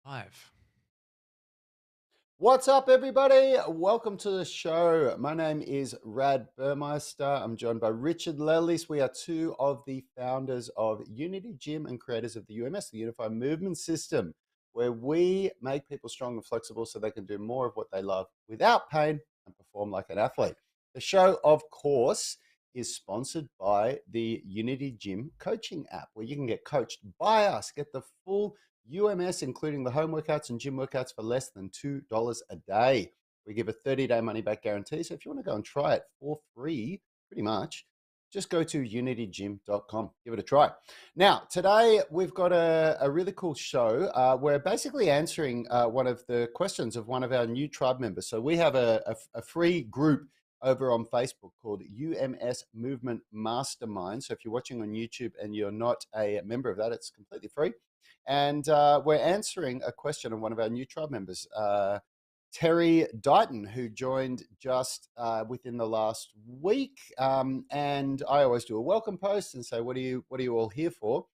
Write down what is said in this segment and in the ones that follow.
Five. What's up, everybody? Welcome to the show. My name is Rad Burmeister. I'm joined by Richard Lellis. We are two of the founders of Unity Gym and creators of the UMS, the Unified Movement System, where we make people strong and flexible so they can do more of what they love without pain and perform like an athlete. The show, of course, is sponsored by the Unity Gym coaching app, where you can get coached by us, get the full UMS, including the home workouts and gym workouts, for less than $2 a day. We give a 30-day money-back guarantee. So if you want to go and try it for free, pretty much, just go to unitygym.com. Give it a try. Now, today we've got a really cool show. We're basically answering one of the questions of one of our new tribe members. So we have a free group over on Facebook called UMS Movement Mastermind. So if you're watching on YouTube and you're not a member of that, it's completely free. And we're answering a question of one of our new tribe members, Terry Dighton, who joined just within the last week. And I always do a welcome post and say, what are you all here for?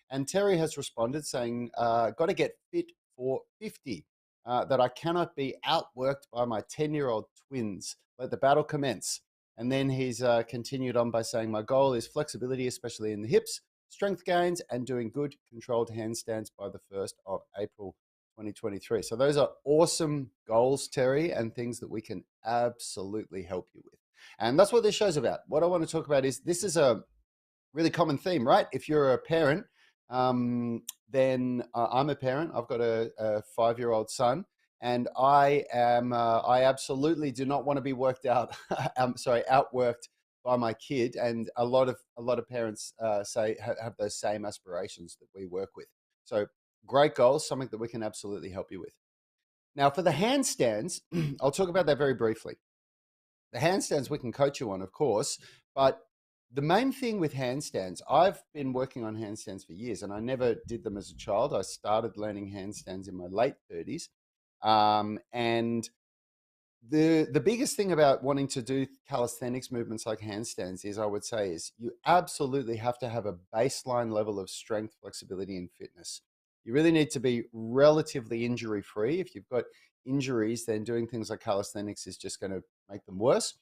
And Terry has responded saying, got to get fit for 50, that I cannot be outworked by my 10-year-old twins. Let the battle commence. And then he's continued on by saying, my goal is flexibility, especially in the hips, strength gains, and doing good controlled handstands by the 1st of April 2023. So those are awesome goals, Terry, and things that we can absolutely help you with. And that's what this show's about. What I want to talk about is, this is a really common theme, right? If you're a parent, then I'm a parent. I've got a 5-year-old son, and I absolutely do not want to be worked out. Outworked by my kid. And a lot of parents have those same aspirations that we work with. So great goals, something that we can absolutely help you with. Now, for the handstands, I'll talk about that very briefly. The handstands we can coach you on, of course, but the main thing with handstands, I've been working on handstands for years, and I never did them as a child. I started learning handstands in my late 30s. And the biggest thing about wanting to do calisthenics movements like handstands is, I would say, is you absolutely have to have a baseline level of strength, flexibility, and fitness. You really need to be relatively injury free. If you've got injuries, then doing things like calisthenics is just going to make them worse.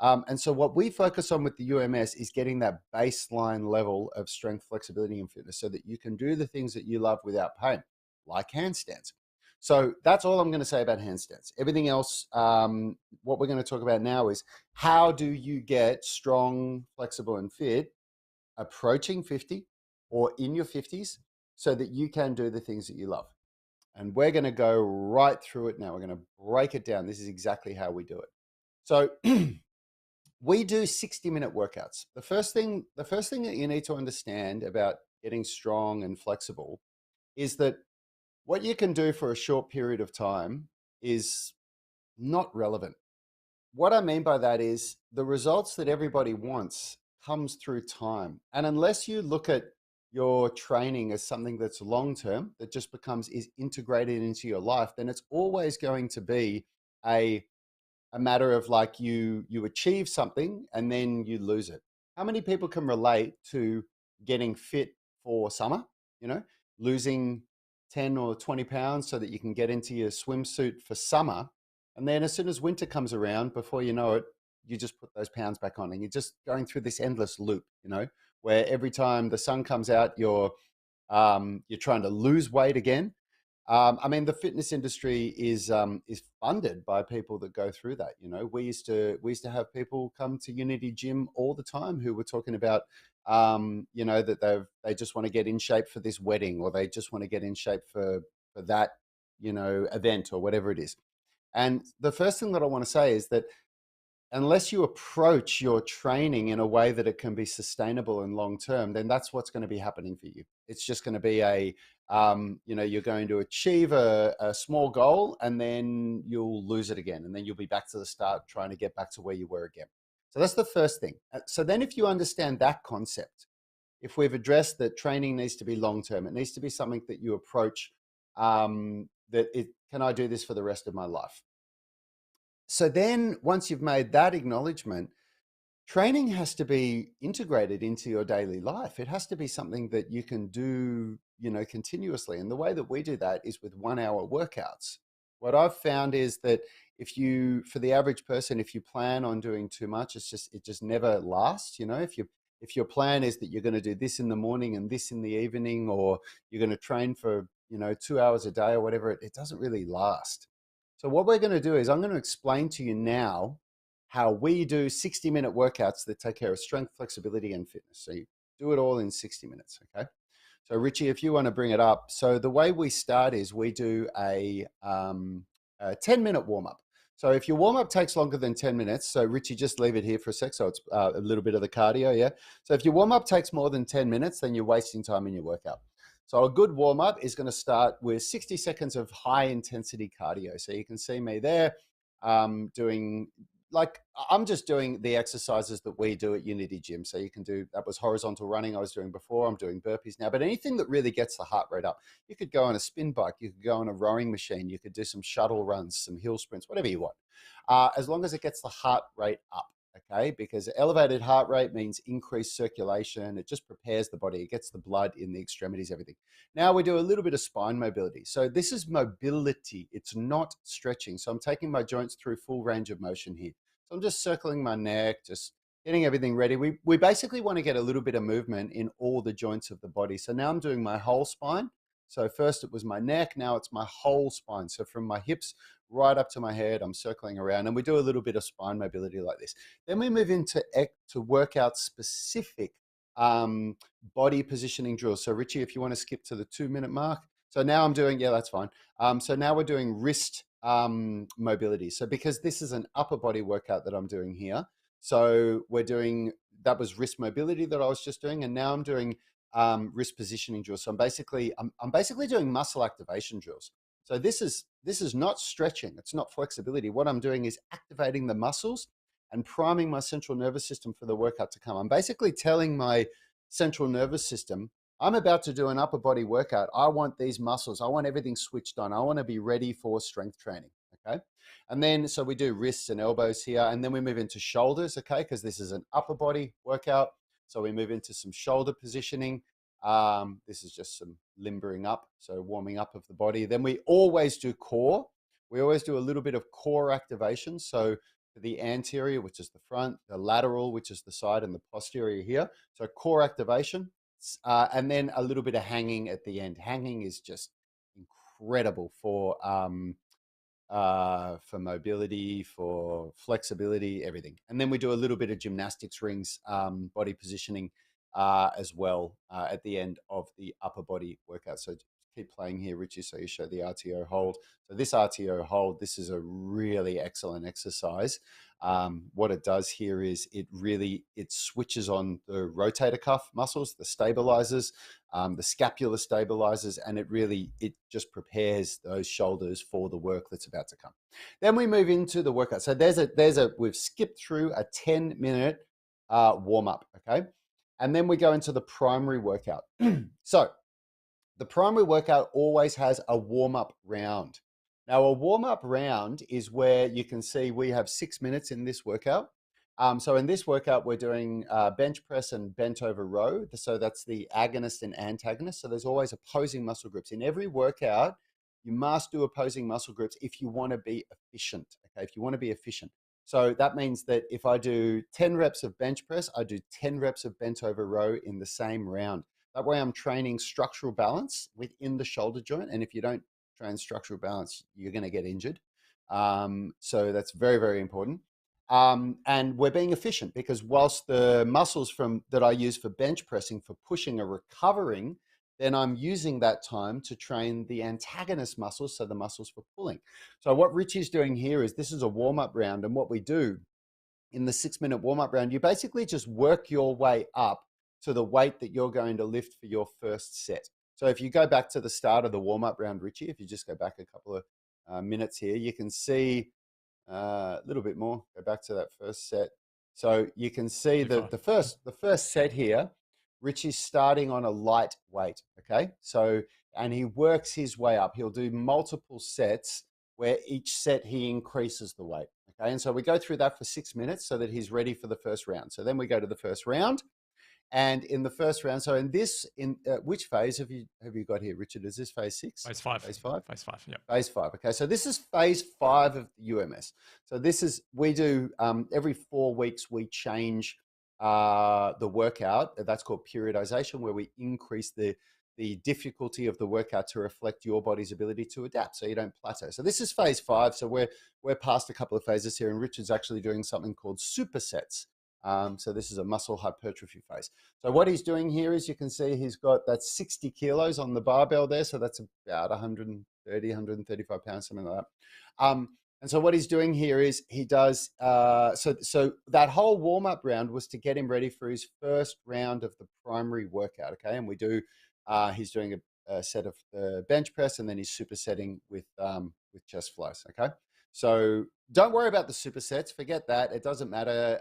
And so what we focus on with the UMS is getting that baseline level of strength, flexibility, and fitness so that you can do the things that you love without pain, like handstands. So that's all I'm going to say about handstands. Everything else, what we're going to talk about now is, how do you get strong, flexible, and fit approaching 50 or in your 50s so that you can do the things that you love. And we're going to go right through it now. We're going to break it down. This is exactly how we do it. So we do 60-minute workouts. The first thing that you need to understand about getting strong and flexible is that what you can do for a short period of time is not relevant. What I mean by that is, the results that everybody wants comes through time. And unless you look at your training as something that's long-term, that just is integrated into your life, then it's always going to be a matter of, like, you achieve something and then you lose it. How many people can relate to getting fit for summer, losing 10 or 20 pounds so that you can get into your swimsuit for summer? And then as soon as winter comes around, before you know it, you just put those pounds back on, and you're just going through this endless loop, where every time the sun comes out, you're trying to lose weight again. I mean, the fitness industry is funded by people that go through that. We used to have people come to Unity Gym all the time who were talking about, that they just want to get in shape for this wedding, or they just want to get in shape for that, event, or whatever it is. And the first thing that I want to say is that, unless you approach your training in a way that it can be sustainable and long term, then that's what's going to be happening for you. It's just going to be you're going to achieve a small goal, and then you'll lose it again, and then you'll be back to the start, trying to get back to where you were again. So that's the first thing. So then, if you understand that concept, if we've addressed that training needs to be long term, it needs to be something that you approach, can I do this for the rest of my life? So then, once you've made that acknowledgement, training has to be integrated into your daily life. It has to be something that you can do, continuously. And the way that we do that is with 1 hour workouts. What I've found is that for the average person, if you plan on doing too much, it just never lasts. If your plan is that you're going to do this in the morning and this in the evening, or you're going to train for, 2 hours a day or whatever, it doesn't really last. So what we're going to do is I'm going to explain to you now how we do 60-minute workouts that take care of strength, flexibility, and fitness. So you do it all in 60 minutes, okay? So Richie, if you want to bring it up. So the way we start is we do a 10-minute warm-up. So if your warm-up takes longer than 10 minutes, so Richie, just leave it here for a sec, so it's a little bit of the cardio, yeah? So if your warm-up takes more than 10 minutes, then you're wasting time in your workout. So a good warm-up is going to start with 60 seconds of high-intensity cardio. So you can see me there I'm just doing the exercises that we do at Unity Gym. So you can do, that was horizontal running I was doing before. I'm doing burpees now, but anything that really gets the heart rate up. You could go on a spin bike, you could go on a rowing machine, you could do some shuttle runs, some hill sprints, whatever you want, as long as it gets the heart rate up. Okay, because elevated heart rate means increased circulation. It just prepares the body. It gets the blood in the extremities, everything. Now we do a little bit of spine mobility. So this is mobility. It's not stretching. So I'm taking my joints through full range of motion here. So I'm just circling my neck, just getting everything ready. We basically want to get a little bit of movement in all the joints of the body. So now I'm doing my whole spine. So first it was my neck, now it's my whole spine. So from my hips right up to my head, I'm circling around, and we do a little bit of spine mobility like this. Then we move into workout specific body positioning drills. So Richie, if you want to skip to the 2-minute mark. So now I'm doing, yeah, that's fine. So now we're doing wrist mobility. So because this is an upper body workout that I'm doing here, so that was wrist mobility that I was just doing, and now I'm doing wrist positioning drills. So I'm basically doing muscle activation drills. So this is not stretching. It's not flexibility. What I'm doing is activating the muscles and priming my central nervous system for the workout to come. I'm basically telling my central nervous system, I'm about to do an upper body workout. I want these muscles. I want everything switched on. I want to be ready for strength training. Okay. And then, so we do wrists and elbows here, and then we move into shoulders. Okay. Because this is an upper body workout. So we move into some shoulder positioning. This is just some limbering up, so warming up of the body. Then we always do core. We always do a little bit of core activation. So for the anterior, which is the front, the lateral, which is the side, and the posterior here. So core activation, and then a little bit of hanging at the end. Hanging is just incredible for mobility, for flexibility, everything. And then we do a little bit of gymnastics rings, body positioning as well at the end of the upper body workout. So keep playing here, Richie, so you show the RTO hold. So this RTO hold, this is a really excellent exercise. What it does here is it switches on the rotator cuff muscles, the stabilizers, the scapular stabilizers, and it just prepares those shoulders for the work that's about to come. Then we move into the workout. So we've skipped through a 10-minute warm up, okay? And then we go into the primary workout. So the primary workout always has a warm-up round. Now, a warm-up round is where you can see we have 6 minutes in this workout. So in this workout, we're doing bench press and bent over row. So that's the agonist and antagonist. So there's always opposing muscle groups. In every workout, you must do opposing muscle groups if you want to be efficient, okay? If you want to be efficient. So that means that if I do 10 reps of bench press, I do 10 reps of bent over row in the same round. That way I'm training structural balance within the shoulder joint. And if you don't train structural balance, you're going to get injured. So that's very, very important. And we're being efficient because whilst the muscles that I use for bench pressing for pushing are recovering, then I'm using that time to train the antagonist muscles, so the muscles for pulling. So what Richie's doing here is this is a warm-up round, and what we do in the 6-minute warm-up round, you basically just work your way up to the weight that you're going to lift for your first set. So if you go back to the start of the warm-up round, Richie, if you just go back a couple of minutes here, you can see a little bit more, go back to that first set. So you can see the first set here, Richie's starting on a light weight, okay? So, and he works his way up. He'll do multiple sets where each set he increases the weight, Okay, and so we go through that for 6 minutes so that he's ready for the first round. So then we go to the first round. And in the first round, so which phase have you got here, Richard? Is this phase 6? Phase 5. Phase 5? Phase 5, yeah. Phase 5. Okay, so this is phase 5 of the UMS. So this is, we do, every 4 weeks, we change the workout. That's called periodization, where we increase the difficulty of the workout to reflect your body's ability to adapt, so you don't plateau. So this is phase 5. So we're past a couple of phases here, and Richard's actually doing something called supersets. So this is a muscle hypertrophy phase. So what he's doing here is, you can see he's got that 60 kilos on the barbell there. So that's about 130, 135 pounds, something like that. And so what he's doing here is he does, so that whole warm-up round was to get him ready for his first round of the primary workout, okay? And we do, he's doing a set of the bench press, and then he's supersetting with chest flies, okay? So don't worry about the supersets. Forget that. It doesn't matter.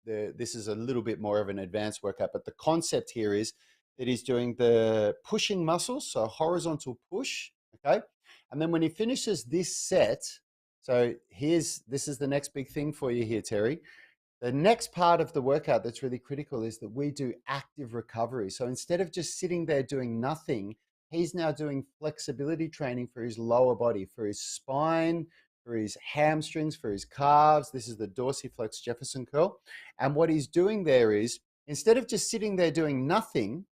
This is a little bit more of an advanced workout, but the concept here is that he's doing the pushing muscles, so horizontal push, okay? And then when he finishes this set, so this is the next big thing for you here, Terry. The next part of the workout that's really critical is that we do active recovery. So instead of just sitting there doing nothing, he's now doing flexibility training for his lower body, for his spine, for his hamstrings, for his calves. This is the dorsiflex Jefferson curl. And what he's doing there is, instead of just sitting there doing nothing,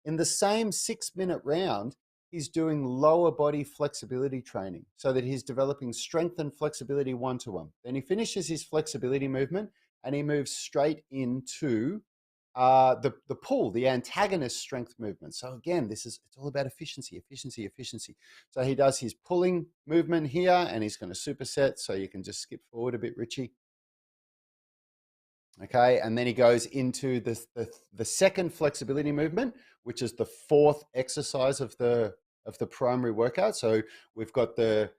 in the same 6-minute round, he's doing lower body flexibility training so that he's developing strength and flexibility one-to-one. Then he finishes his flexibility movement and he moves straight into the pull, the antagonist strength movement. So again, it's all about efficiency, efficiency, efficiency. So he does his pulling movement here, and he's going to superset. So you can just skip forward a bit, Richie. Okay, and then he goes into the second flexibility movement, which is the 4th exercise of the primary workout. So we've got the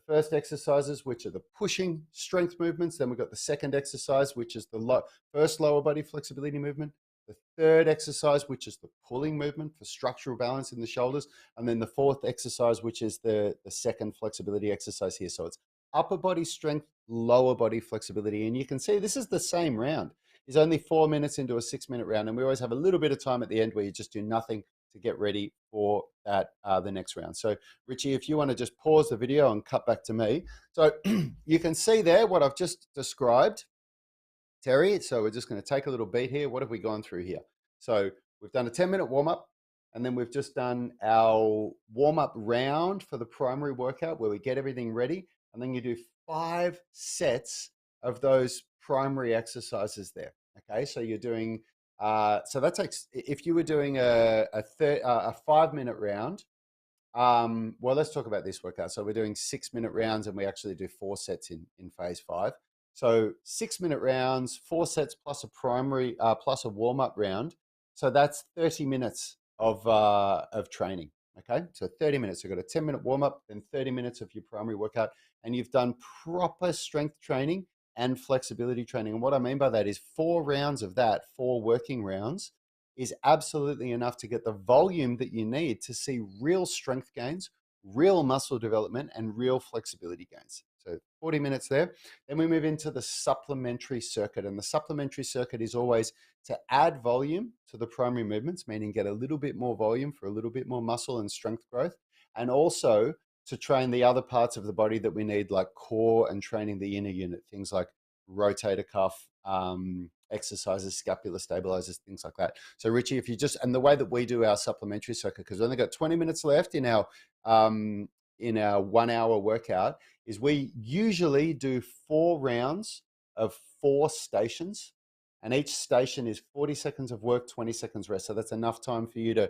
first exercises, which are the pushing strength movements. Then we've got the second exercise, which is the first lower body flexibility movement. The third exercise, which is the pulling movement for structural balance in the shoulders. And then the 4th exercise, which is the second flexibility exercise here. So it's upper body strength, lower body flexibility. And you can see this is the same round. He's only 4 minutes into a 6-minute round. And we always have a little bit of time at the end where you just do nothing to get ready for that the next round. So Richie, if you want to just pause the video and cut back to me. So you can see there what I've just described, Terry. So we're just going to take a little beat here. What have we gone through here? So we've done a 10-minute warm-up, and then we've just done our warm-up round for the primary workout where we get everything ready. And then you do 5 sets of those primary exercises there. Okay, so you're doing, so that takes, if you were doing a 5-minute round, well, let's talk about this workout. So we're doing 6-minute rounds, and we actually do 4 sets in phase 5. So 6-minute rounds, 4 sets plus a primary, plus a warm-up round. So that's 30 minutes of training. Okay, so 30 minutes. You've got a 10-minute warm-up, then 30 minutes of your primary workout, and you've done proper strength training and flexibility training. And what I mean by that is 4 rounds of that, 4 working rounds, is absolutely enough to get the volume that you need to see real strength gains, real muscle development, and real flexibility gains. So 40 minutes there. Then we move into the supplementary circuit. And the supplementary circuit is always to add volume to the primary movements, meaning get a little bit more volume for a little bit more muscle and strength growth, and also to train the other parts of the body that we need, like core and training the inner unit, things like rotator cuff exercises, scapular stabilizers, things like that. So Richie, if you just, and the way that we do our supplementary circuit, because we've only got 20 minutes left in our 1-hour workout, is we usually do 4 rounds of 4 stations, and each station is 40 seconds of work, 20 seconds rest. So that's enough time for you to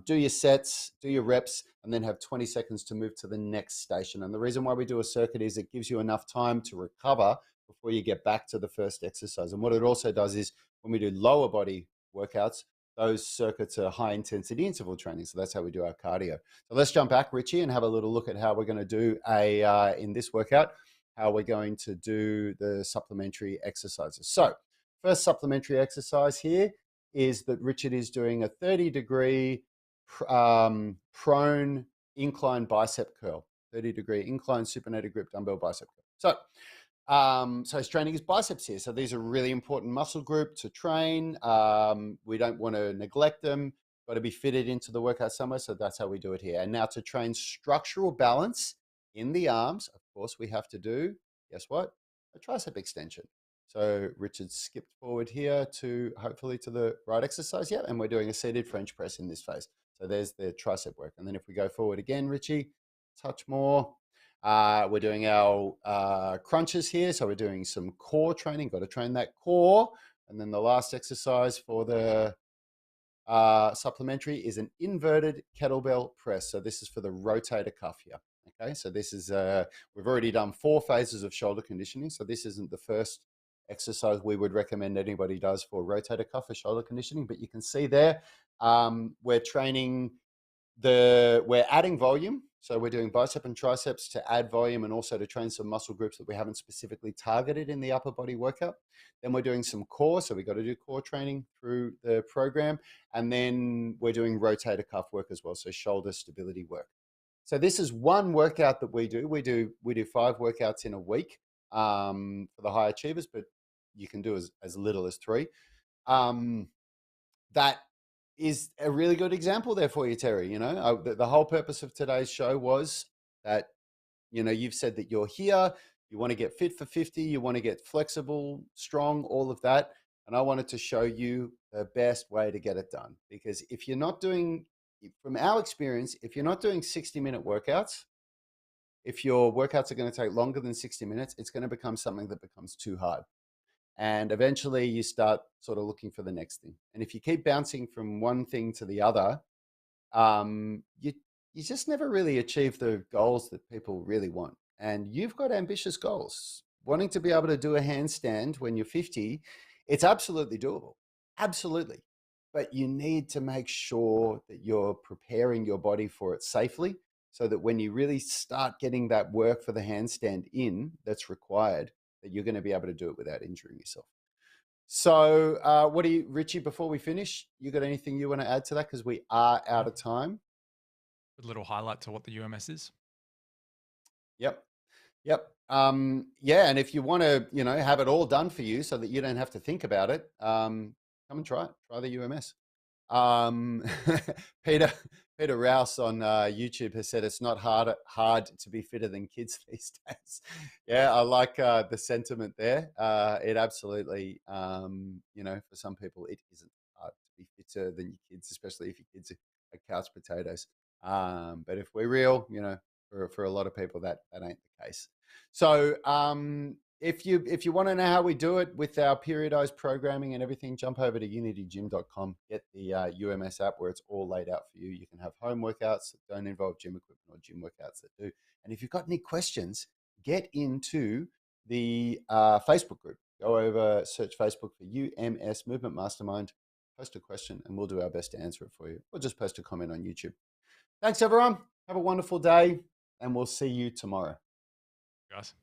do your sets, do your reps, and then have 20 seconds to move to the next station. And the reason why we do a circuit is it gives you enough time to recover before you get back to the first exercise. And what it also does is, when we do lower body workouts, those circuits are high intensity interval training. So that's how we do our cardio. So let's jump back, Richie, and have a little look at how we're going to do in this workout, how we're going to do the supplementary exercises. So first supplementary exercise here is that Richard is doing a 30-degree prone incline bicep curl, 30-degree incline supinated grip dumbbell bicep curl. So So he's training his biceps here. So these are really important muscle group to train. We don't want to neglect them. Got to be fitted into the workout somewhere. So that's how we do it here. And now to train structural balance in the arms, of course, we have to do, guess what? A tricep extension. So Richard skipped forward here to hopefully to the right exercise. Yeah, and we're doing a seated French press in this phase. So there's the tricep work. And then if we go forward again, Richie, touch more. We're doing our crunches here. So we're doing some core training. Got to train that core. And then the last exercise for the supplementary is an inverted kettlebell press. So this is for the rotator cuff here. Okay, so this is, we've already done 4 phases of shoulder conditioning. So this isn't the first exercise we would recommend anybody does for rotator cuff or shoulder conditioning, but you can see there, we're training we're adding volume. So we're doing bicep and triceps to add volume and also to train some muscle groups that we haven't specifically targeted in the upper body workout. Then we're doing some core. So we got to do core training through the program. And then we're doing rotator cuff work as well. So shoulder stability work. So this is one workout that we do. We do 5 workouts in a week for the high achievers, but you can do as little as 3. That is a really good example there for you, Terry. You know, the whole purpose of today's show was that, you know, you've said that you're here, you want to get fit for 50, you want to get flexible, strong, all of that. And I wanted to show you the best way to get it done. Because if you're not doing, from our experience, if you're not doing 60-minute workouts, if your workouts are going to take longer than 60 minutes, it's going to become something that becomes too hard. And eventually you start sort of looking for the next thing. And if you keep bouncing from one thing to the other, you just never really achieve the goals that people really want. And you've got ambitious goals. Wanting to be able to do a handstand when you're 50, it's absolutely doable. Absolutely. But you need to make sure that you're preparing your body for it safely so that when you really start getting that work for the handstand in that's required, that you're going to be able to do it without injuring yourself. So Richie, before we finish, you got anything you want to add to that? Because we are out of time. A little highlight to what the UMS is. Yep. Yep. Yeah. And if you want to, you know, have it all done for you so that you don't have to think about it, come and try it. Try the UMS. Um, Peter Rouse on YouTube has said it's not hard to be fitter than kids these days. Yeah, I like the sentiment there. It absolutely, you know, for some people it isn't hard to be fitter than your kids, especially if your kids are couch potatoes. But if we're real, you know, for a lot of people that ain't the case. So if you want to know how we do it with our periodized programming and everything, jump over to unitygym.com, get the UMS app where it's all laid out for you. You can have home workouts that don't involve gym equipment or gym workouts that do. And if you've got any questions, get into the Facebook group. Go over, search Facebook for UMS Movement Mastermind, post a question, and we'll do our best to answer it for you. Or just post a comment on YouTube. Thanks, everyone. Have a wonderful day, and we'll see you tomorrow. Guys.